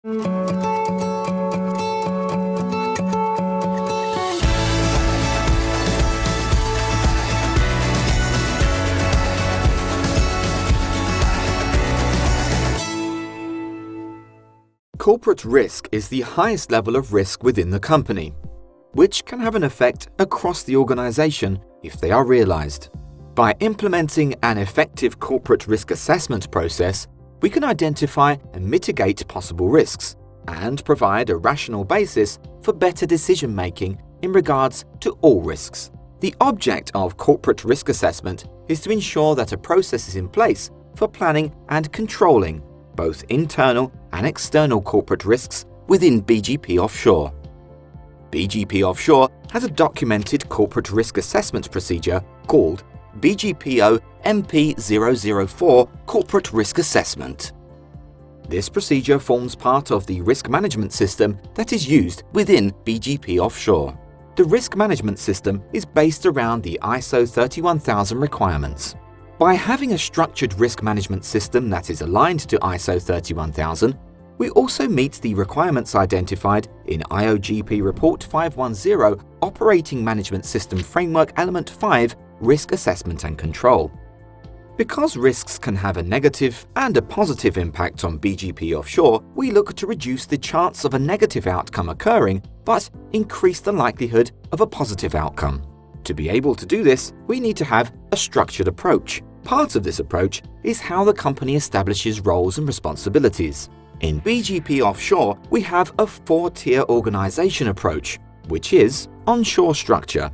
Corporate risk is the highest level of risk within the company, which can have an effect across the organization if they are realized. By implementing an effective corporate risk assessment process, we can identify and mitigate possible risks and provide a rational basis for better decision-making in regards to all risks. The object of corporate risk assessment is to ensure that a process is in place for planning and controlling both internal and external corporate risks within BGP Offshore. BGP Offshore has a documented corporate risk assessment procedure called BGPO MP004 Corporate Risk Assessment. This procedure forms part of the risk management system that is used within BGP Offshore. The risk management system is based around the ISO 31000 requirements. By having a structured risk management system that is aligned to ISO 31000, we also meet the requirements identified in IOGP Report 510 Operating Management System Framework Element 5 Risk Assessment and Control. Because risks can have a negative and a positive impact on BGP Offshore, we look to reduce the chance of a negative outcome occurring, but increase the likelihood of a positive outcome. To be able to do this, we need to have a structured approach. Part of this approach is how the company establishes roles and responsibilities. In BGP Offshore, we have a 4-tier organization approach, which is onshore structure,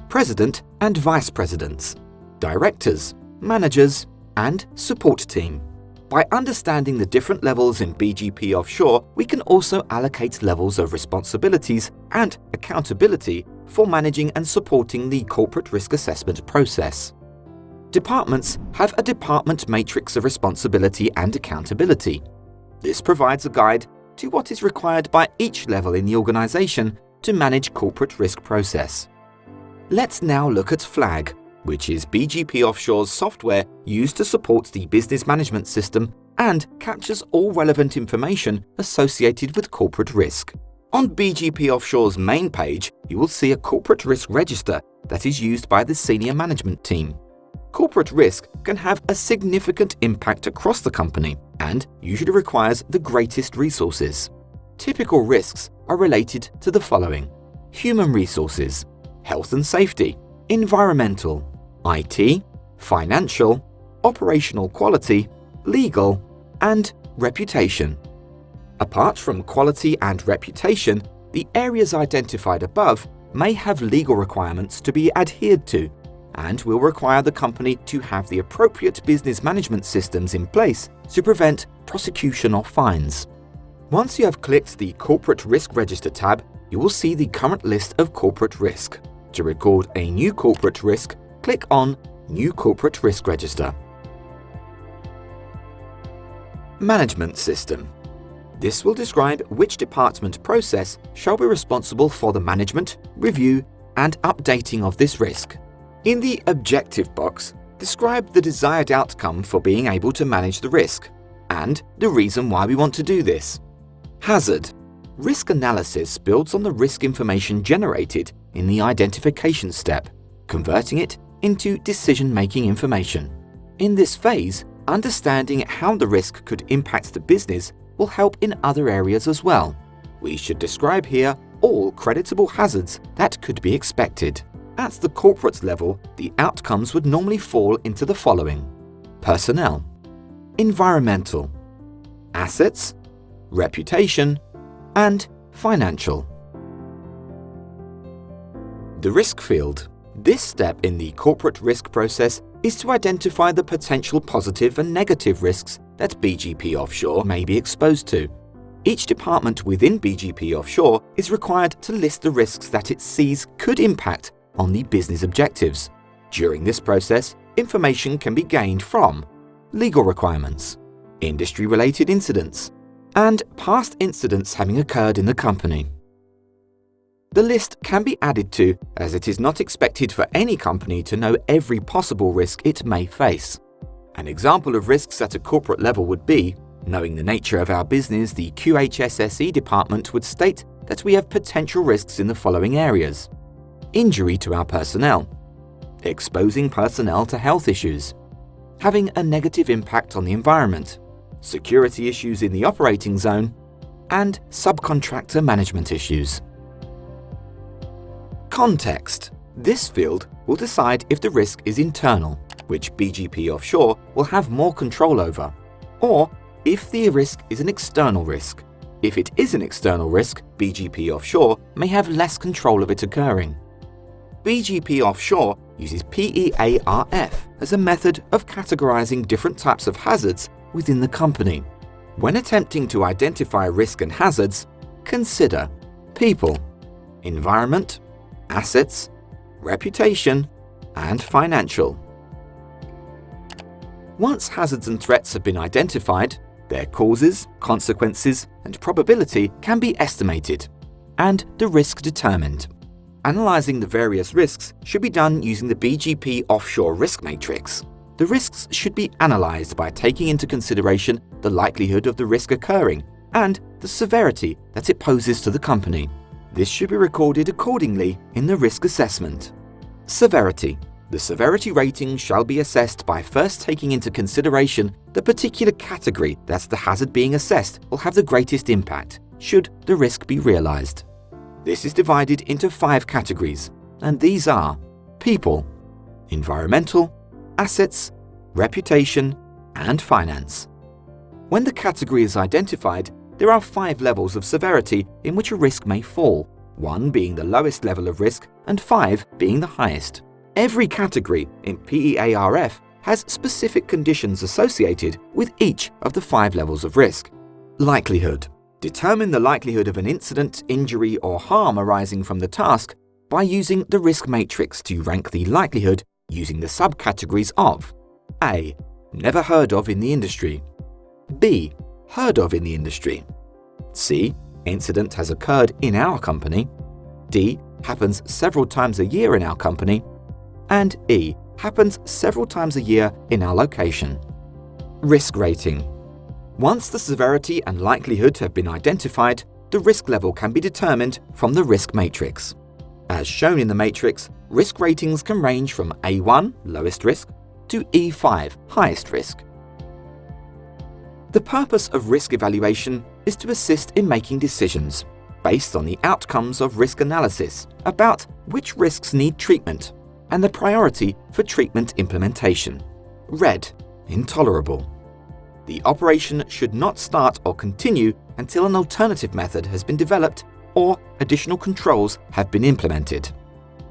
president and vice presidents, directors, managers, and support team. By understanding the different levels in BGP Offshore, we can also allocate levels of responsibilities and accountability for managing and supporting the corporate risk assessment process. Departments have a department matrix of responsibility and accountability. This provides a guide to what is required by each level in the organization to manage corporate risk process. Let's now look at FLAG, which is BGP Offshore's software used to support the business management system and captures all relevant information associated with corporate risk. On BGP Offshore's main page, you will see a corporate risk register that is used by the senior management team. Corporate risk can have a significant impact across the company and usually requires the greatest resources. Typical risks are related to the following: human resources, health and safety, environmental, IT, financial, operational quality, legal, and reputation. Apart from quality and reputation, the areas identified above may have legal requirements to be adhered to and will require the company to have the appropriate business management systems in place to prevent prosecution or fines. Once you have clicked the Corporate Risk Register tab, you will see the current list of corporate risk. To record a new corporate risk, click on New Corporate Risk Register. Management System. This will describe which department process shall be responsible for the management, review, and updating of this risk. In the Objective box, describe the desired outcome for being able to manage the risk and the reason why we want to do this. Hazard. Risk analysis builds on the risk information generated in the identification step, converting it into decision-making information. In this phase, understanding how the risk could impact the business will help in other areas as well. We should describe here all creditable hazards that could be expected. At the corporate level, the outcomes would normally fall into the following: personnel, environmental, assets, reputation, and financial. The risk field. This step in the corporate risk process is to identify the potential positive and negative risks that BGP Offshore may be exposed to. Each department within BGP Offshore is required to list the risks that it sees could impact on the business objectives. During this process, information can be gained from legal requirements, industry-related incidents, and past incidents having occurred in the company. The list can be added to, as it is not expected for any company to know every possible risk it may face. An example of risks at a corporate level would be Knowing the nature of our business, the QHSSE department would state that we have potential risks in the following areas: injury to our personnel, exposing personnel to health issues, having a negative impact on the environment, security issues in the operating zone, and subcontractor management issues. Context. This field will decide if the risk is internal, which BGP Offshore will have more control over, or if the risk is an external risk. If it is an external risk, BGP Offshore may have less control of it occurring. BGP Offshore uses PEARF as a method of categorizing different types of hazards within the company. When attempting to identify risk and hazards, consider people, environment, assets, reputation, and financial. Once hazards and threats have been identified, their causes, consequences, and probability can be estimated, and the risk determined. Analyzing the various risks should be done using the BGP Offshore risk matrix. The risks should be analyzed by taking into consideration the likelihood of the risk occurring and the severity that it poses to the company. This should be recorded accordingly in the risk assessment. Severity. The severity rating shall be assessed by first taking into consideration the particular category that the hazard being assessed will have the greatest impact, should the risk be realized. This is divided into 5 categories, and these are people, environmental, assets, reputation, and finance. When the category is identified, there are 5 levels of severity in which a risk may fall, 1 being the lowest level of risk and 5 being the highest. Every category in PEARF has specific conditions associated with each of the 5 levels of risk. Likelihood. Determine the likelihood of an incident, injury, or harm arising from the task by using the risk matrix to rank the likelihood using the subcategories of A. Never heard of in the industry. B. Heard of in the industry. C. Incident has occurred in our company. D. Happens several times a year in our company. And E. Happens several times a year in our location. Risk rating. Once the severity and likelihood have been identified, the risk level can be determined from the risk matrix. As shown in the matrix, risk ratings can range from A1, lowest risk, to E5, highest risk. The purpose of risk evaluation is to assist in making decisions based on the outcomes of risk analysis about which risks need treatment and the priority for treatment implementation. Red, intolerable. The operation should not start or continue until an alternative method has been developed or additional controls have been implemented.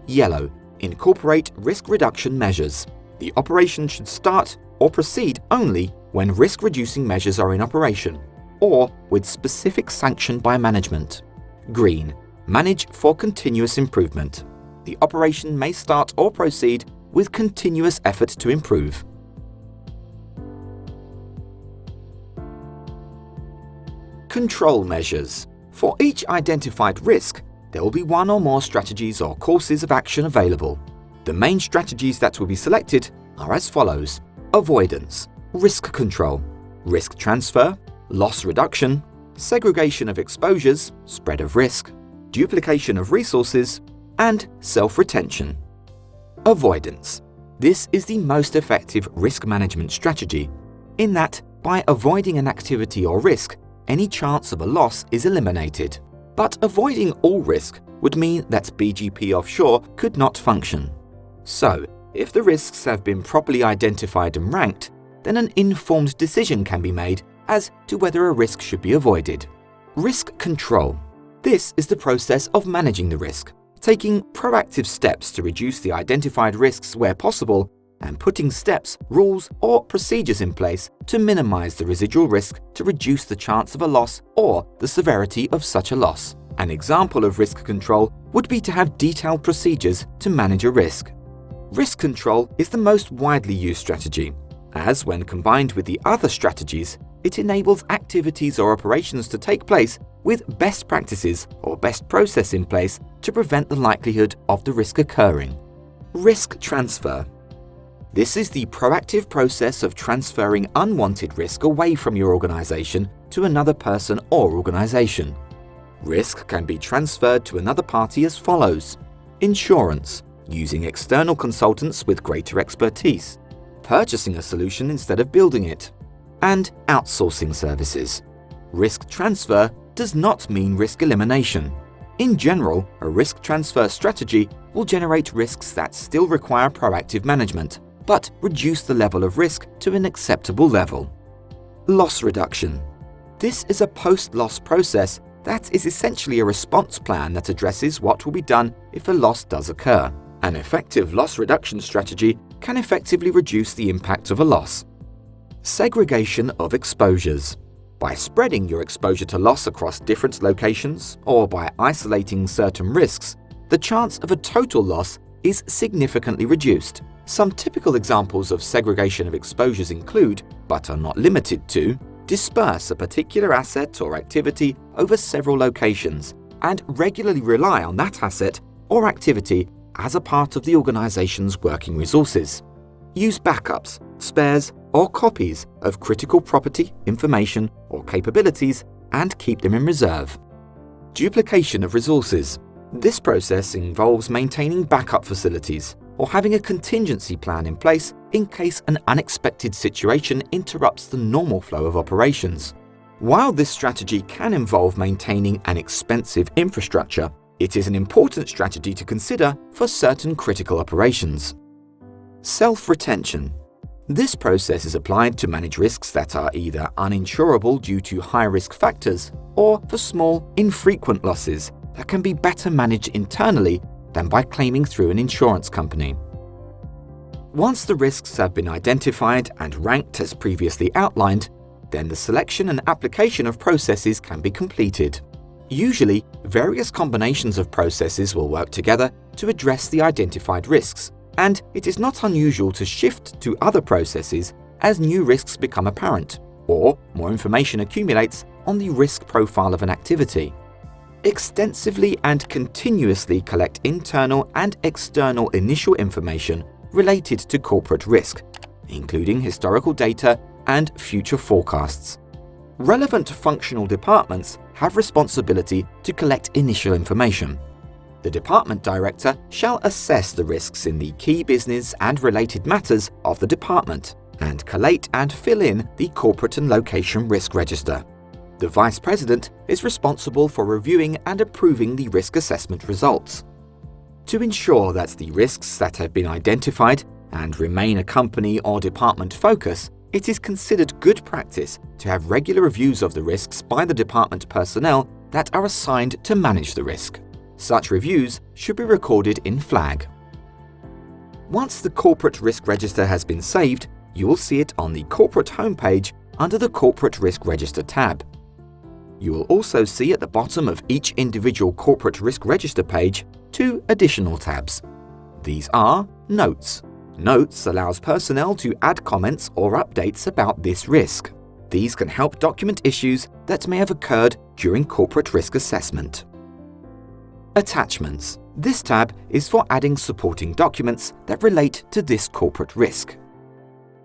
Yellow, incorporate risk reduction measures. The operation should start or proceed only when risk-reducing measures are in operation or with specific sanction by management. Green, manage for continuous improvement. The operation may start or proceed with continuous effort to improve. Control measures. For each identified risk, there will be 1 or more strategies or courses of action available. The main strategies that will be selected are as follows: avoidance, risk control, risk transfer, loss reduction, segregation of exposures, spread of risk, duplication of resources, and self-retention. Avoidance. This is the most effective risk management strategy, in that by avoiding an activity or risk, any chance of a loss is eliminated. But avoiding all risk would mean that BGP Offshore could not function. So, if the risks have been properly identified and ranked, then an informed decision can be made as to whether a risk should be avoided. Risk control. This is the process of managing the risk, taking proactive steps to reduce the identified risks where possible, and putting steps, rules, or procedures in place to minimize the residual risk to reduce the chance of a loss or the severity of such a loss. An example of risk control would be to have detailed procedures to manage a risk. Risk control is the most widely used strategy, as when combined with the other strategies, it enables activities or operations to take place with best practices or best process in place to prevent the likelihood of the risk occurring. Risk transfer. This is the proactive process of transferring unwanted risk away from your organization to another person or organization. Risk can be transferred to another party as follows: insurance, using external consultants with greater expertise, purchasing a solution instead of building it, and outsourcing services. Risk transfer does not mean risk elimination. In general, a risk transfer strategy will generate risks that still require proactive management, but reduce the level of risk to an acceptable level. Loss reduction. This is a post-loss process that is essentially a response plan that addresses what will be done if a loss does occur. An effective loss reduction strategy can effectively reduce the impact of a loss. Segregation of exposures. By spreading your exposure to loss across different locations or by isolating certain risks, the chance of a total loss is significantly reduced. Some typical examples of segregation of exposures include, but are not limited to, disperse a particular asset or activity over several locations and regularly rely on that asset or activity as a part of the organization's working resources. Use backups, spares, or copies of critical property, information, or capabilities and keep them in reserve. Duplication of resources. This process involves maintaining backup facilities or having a contingency plan in place in case an unexpected situation interrupts the normal flow of operations. While this strategy can involve maintaining an expensive infrastructure, it is an important strategy to consider for certain critical operations. Self-retention. This process is applied to manage risks that are either uninsurable due to high-risk factors or for small, infrequent losses that can be better managed internally than by claiming through an insurance company. Once the risks have been identified and ranked as previously outlined, then the selection and application of processes can be completed. Usually, various combinations of processes will work together to address the identified risks, and it is not unusual to shift to other processes as new risks become apparent, or more information accumulates on the risk profile of an activity. Extensively and continuously collect internal and external initial information related to corporate risk, including historical data and future forecasts. Relevant functional departments have responsibility to collect initial information. The department director shall assess the risks in the key business and related matters of the department and collate and fill in the corporate and location risk register. The vice president is responsible for reviewing and approving the risk assessment results. To ensure that the risks that have been identified and remain a company or department focus, it is considered good practice to have regular reviews of the risks by the department personnel that are assigned to manage the risk. Such reviews should be recorded in FLAG. Once the corporate risk register has been saved, you will see it on the corporate homepage under the Corporate Risk Register tab. You will also see at the bottom of each individual corporate risk register page 2 additional tabs. These are Notes. Notes allows personnel to add comments or updates about this risk. These can help document issues that may have occurred during corporate risk assessment. Attachments. This tab is for adding supporting documents that relate to this corporate risk.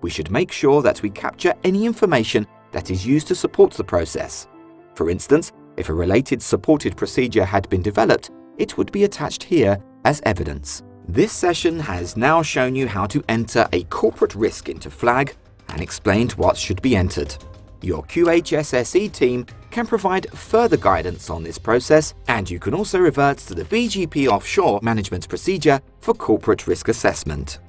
We should make sure that we capture any information that is used to support the process. For instance, if a related supported procedure had been developed, it would be attached here as evidence. This session has now shown you how to enter a corporate risk into FLAG and explained what should be entered. Your QHSSE team can provide further guidance on this process, and you can also revert to the BGP Offshore management procedure for corporate risk assessment.